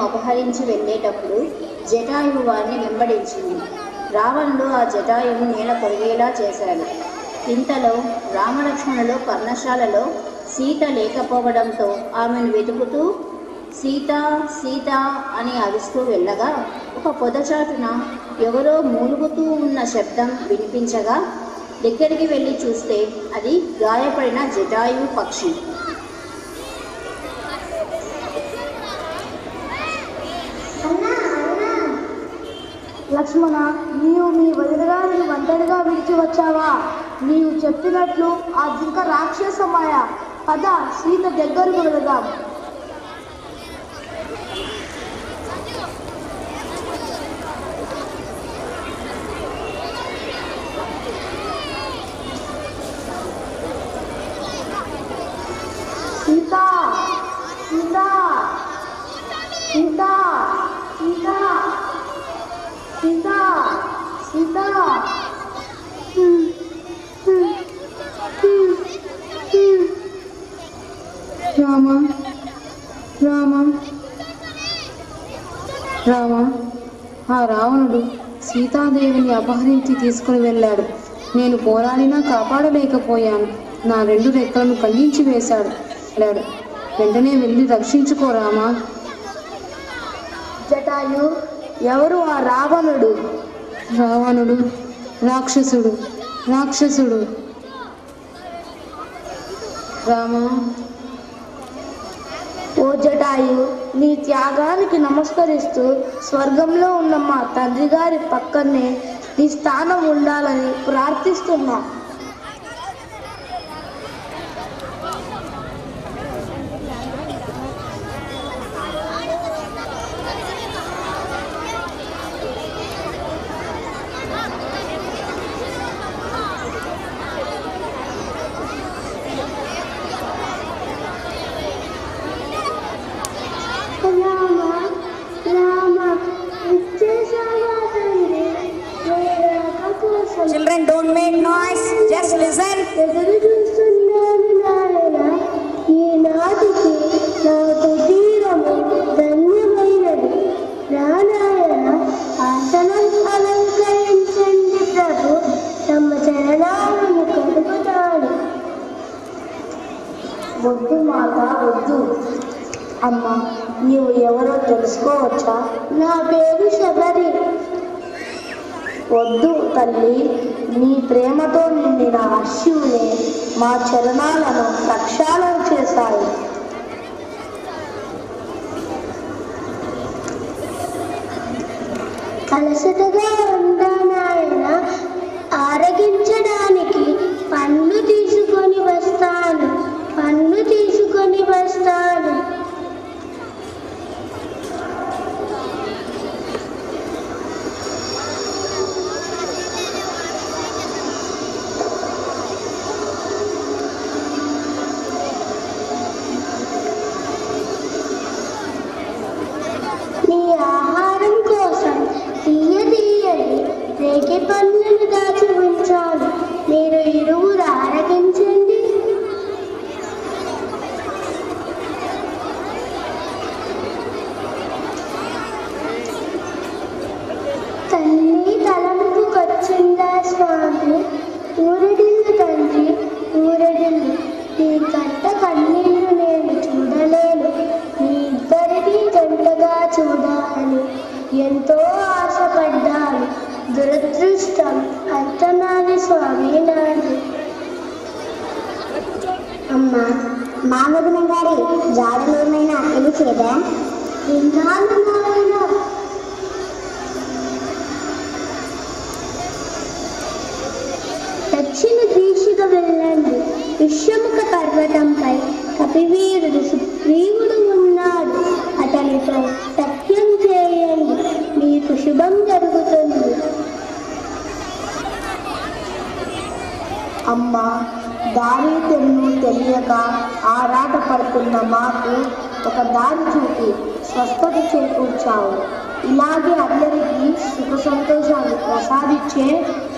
అపహరించి వెళ్ళేటప్పుడు జటాయువు వారిని వెంబడించింది. రావణుడు ఆ జటాయువు నేల కొరిగేలా చేశాడు. ఇంతలో రామలక్ష్మణులు పర్ణశాలలో సీత లేకపోవడంతో ఆమెను వెతుకుతూ సీత సీత అని అరుస్తూ వెళ్ళగా ఒక పొదచాటున ఎవరో మూలుగుతూ ఉన్న శబ్దం వినిపించగా దగ్గరికి వెళ్ళి చూస్తే అది గాయపడిన జటాయువు పక్షి. లక్ష్మణ, నీవు నీ వదిలిగారిని ఒంటరిగా విడిచి వచ్చావా? నీవు చెప్పినట్లు ఆ జింక రాక్షసమాయ. పద, సీత దగ్గరకు వెళదాం. సీత సీత సీత సీత సీత సీత. రామ రామ రామ, ఆ రావణుడు సీతాదేవిని అపహరించి తీసుకుని వెళ్ళాడు. నేను పోరాడినా కాపాడలేకపోయాను. నా 2 రెక్కలను ఖండించి వేశాడు. వెంటనే వెళ్ళి రక్షించుకో రామా. జటాయు, ఎవరు ఆ రావణుడు? రావణుడు రాక్షసుడు రాక్షసుడు. రామా, ఓ జటాయు, నీ త్యాగానికి నమస్కరిస్తూ స్వర్గంలో ఉన్న మా తండ్రి గారి పక్కనే నీ స్థానం ఉండాలని ప్రార్థిస్తున్నా. Children, don't make noise. Just listen. ఎదురు చూస్తున్నాను నాయన, ఈనాటికి నాకు తీరము ధన్యమైనది. నారాయణ, ఆసనం అలంకరించండి ప్రభు, తమ చరణాలను కలుగుతాడు. వద్దు మాత, వద్దు. అమ్మ, నీవు ఎవరో తెలుసుకోవచ్చా? నా పేరు శబరి. వద్దు తల్లి, నీ ప్రేమతో నిండిన అశ్వులే మా చరణాలను ప్రక్షాళన చేశాయి. అలసటగా ఉంటానాయన, ఆరగించడానికి పన్ను తీసుకొని వస్తాను. నీ ఆహారం కోసం తీయని రేగి పళ్ళను దాచి ఉంచాను. మీరు ఇరువురు ఆరగించండి. తల్లి తలంపు వచ్చిందా స్వామి? ఊరడిల్లు తండ్రి, ఊరడిల్లు. నీ కంట కన్నీళ్లు నేను చూడలేను. మీ ఇద్దరినీ జంటగా చూడాలని ఎంతో ఆశపడ్డాను. దురదృష్టం అర్థనాది స్వామి నాది. అమ్మా, మామగుణ గారి జాడలేమైనా తెలిసేదా? విన్నాను నాయన. దక్షిణ దిశగా వెళ్ళండి. విశ్వముఖ పర్వతంపై కపివీరుడు సుగ్రీవుడు ఉన్నాడు. అతనితో సత్యం చేయండి, మీకు శుభం జరుగుతుంది. అమ్మ, దారి తెన్ను తెలియక ఆరాట పడుతున్న మాకు ఒక దారి చూపి స్వస్థత చేకూర్చావు. ఇలాగే అందరికీ సుఖ సంతోషాలు ప్రసాదించే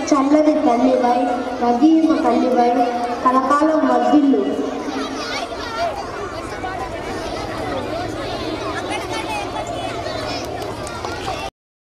చల్లని తల్లివై, నదీమ తల్లివై